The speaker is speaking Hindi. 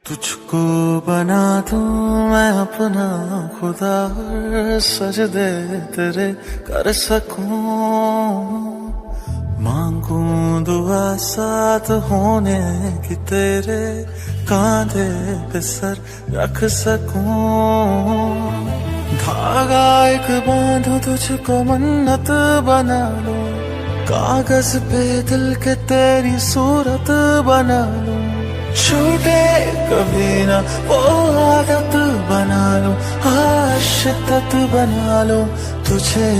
तुझको बना दूं मैं अपना खुदा, सजदे तेरे कर सकूं, मांगूं दुआ साथ होने की तेरे, कांधे पे सर रख सकूं। धागा एक बांधो तुझको मन्नत बना लूं, कागज पे दिल के तेरी सूरत बना लूं, छूटे कभी ना वो आदत बना लूं, शिद्दत बना लूं तुझे।